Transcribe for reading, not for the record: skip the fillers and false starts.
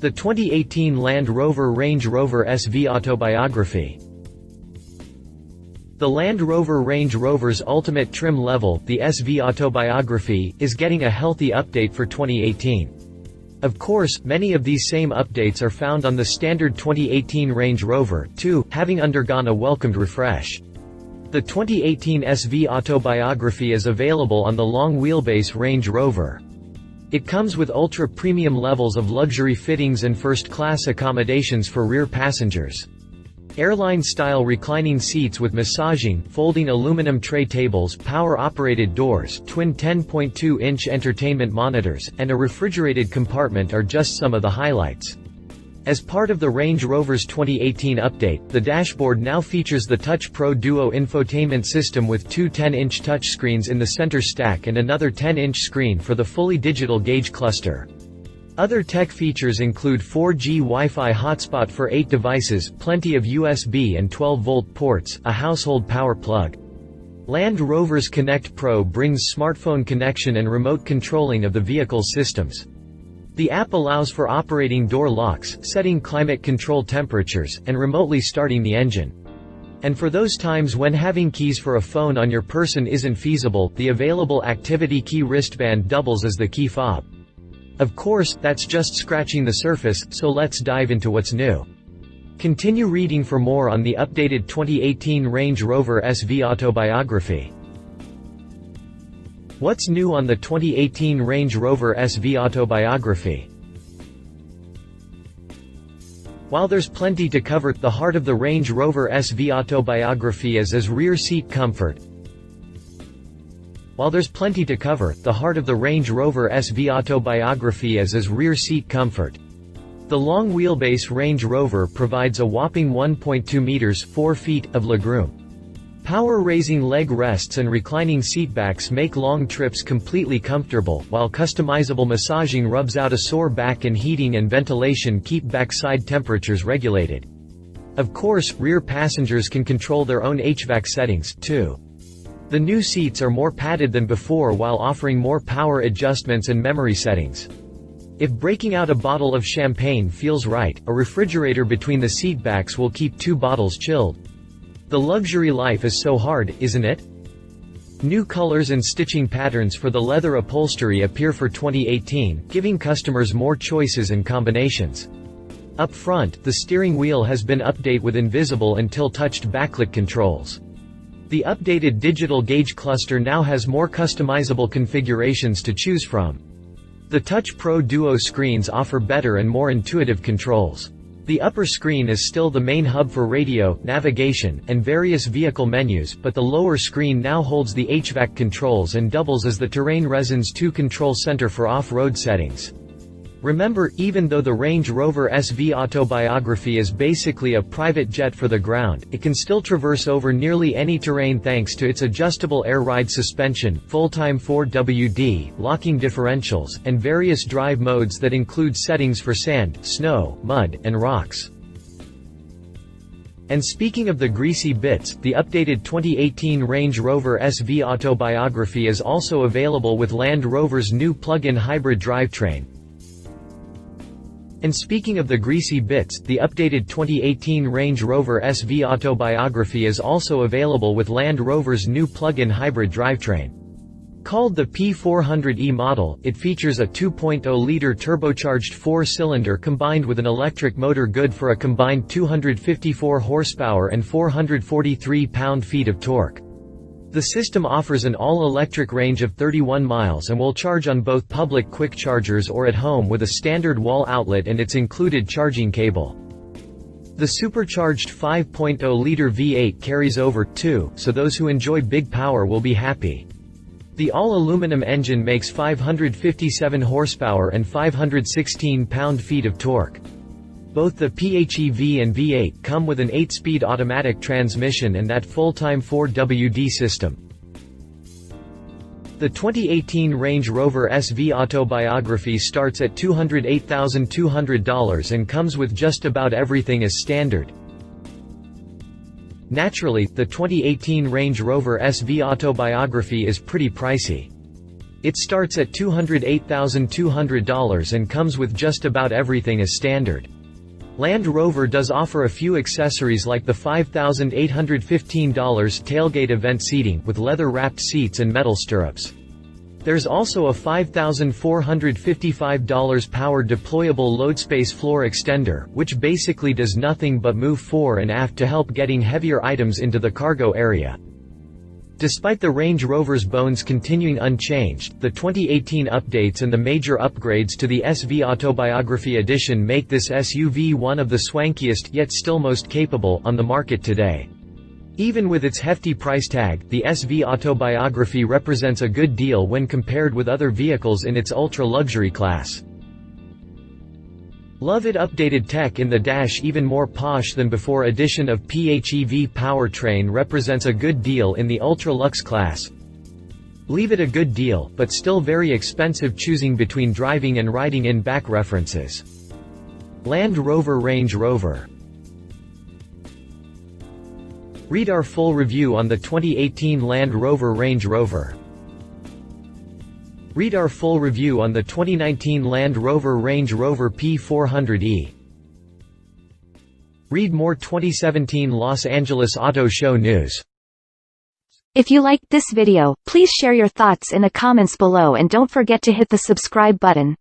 The 2018 Land Rover Range Rover SVAutobiography. The Land Rover Range Rover's ultimate trim level, the SVAutobiography, is getting a healthy update for 2018. Of course, many of these same updates are found on the standard 2018 Range Rover, too, having undergone a welcomed refresh. The 2018 SVAutobiography is available on the long-wheelbase Range Rover. It comes with ultra-premium levels of luxury fittings and first-class accommodations for rear passengers. Airline-style reclining seats with massaging, folding aluminum tray tables, power-operated doors, twin 10.2-inch entertainment monitors, and a refrigerated compartment are just some of the highlights. As part of the Range Rover's 2018 update, the dashboard now features the Touch Pro Duo infotainment system with two 10-inch touchscreens in the center stack and another 10-inch screen for the fully digital gauge cluster. Other tech features include 4G Wi-Fi hotspot for 8 devices, plenty of USB and 12-volt ports, a household power plug. Land Rover's Connect Pro brings smartphone connection and remote controlling of the vehicle's systems. The app allows for operating door locks, setting climate control temperatures, and remotely starting the engine. And for those times when having keys for a phone on your person isn't feasible, the available activity key wristband doubles as the key fob. Of course, that's just scratching the surface, so let's dive into what's new. Continue reading for more on the updated 2018 Range Rover SVAutobiography. What's new on the 2018 Range Rover SVAutobiography? While there's plenty to cover, the heart of the Range Rover SVAutobiography is rear seat comfort. The long wheelbase Range Rover provides a whopping 1.2 meters (4 feet) of legroom. Power-raising leg rests and reclining seatbacks make long trips completely comfortable, while customizable massaging rubs out a sore back and heating and ventilation keep backside temperatures regulated. Of course, rear passengers can control their own HVAC settings, too. The new seats are more padded than before while offering more power adjustments and memory settings. If breaking out a bottle of champagne feels right, a refrigerator between the seatbacks will keep 2 bottles chilled. The luxury life is so hard, isn't it? New colors and stitching patterns for the leather upholstery appear for 2018, giving customers more choices and combinations. Up front, the steering wheel has been updated with invisible until touched backlit controls. The updated digital gauge cluster now has more customizable configurations to choose from. The Touch Pro Duo screens offer better and more intuitive controls. The upper screen is still the main hub for radio, navigation, and various vehicle menus, but the lower screen now holds the HVAC controls and doubles as the Terrain Reson's 2 control center for off-road settings. Remember, even though the Range Rover SVAutobiography is basically a private jet for the ground, it can still traverse over nearly any terrain thanks to its adjustable air ride suspension, full-time 4WD, locking differentials, and various drive modes that include settings for sand, snow, mud, and rocks. And speaking of the greasy bits, the updated 2018 Range Rover SVAutobiography is also available with Land Rover's new plug-in hybrid drivetrain. And speaking of the greasy bits, the updated 2018 Range Rover SVAutobiography is also available with Land Rover's new plug-in hybrid drivetrain. Called the P400e model, it features a 2.0-liter turbocharged 4-cylinder combined with an electric motor good for a combined 254 horsepower and 443 pound-feet of torque. The system offers an all-electric range of 31 miles and will charge on both public quick chargers or at home with a standard wall outlet and its included charging cable. The supercharged 5.0-liter V8 carries over, too, so those who enjoy big power will be happy. The all-aluminum engine makes 557 horsepower and 516 pound-feet of torque. Both the PHEV and V8 come with an 8-speed automatic transmission and that full-time 4WD system. The 2018 Range Rover SVAutobiography starts at $208,200 and comes with just about everything as standard. Naturally, the 2018 Range Rover SVAutobiography is pretty pricey. It starts at $208,200 and comes with just about everything as standard. Land Rover does offer a few accessories like the $5,815 tailgate event seating with leather-wrapped seats and metal stirrups. There's also a $5,455 powered deployable load space floor extender, which basically does nothing but move fore and aft to help getting heavier items into the cargo area. Despite the Range Rover's bones continuing unchanged, the 2018 updates and the major upgrades to the SVAutobiography edition make this SUV one of the swankiest, yet still most capable, on the market today. Even with its hefty price tag, the SVAutobiography represents a good deal when compared with other vehicles in its ultra-luxury class. Love it updated tech in the dash, even more posh than before addition of PHEV powertrain represents a good deal in the ultra-luxe class. Leave it a good deal, but still very expensive choosing between driving and riding in back references. Land Rover Range Rover. Read our full review on the 2018 Land Rover Range Rover. Read our full review on the 2019 Land Rover Range Rover P400e. Read more 2017 Los Angeles Auto Show news. If you liked this video, please share your thoughts in the comments below and don't forget to hit the subscribe button.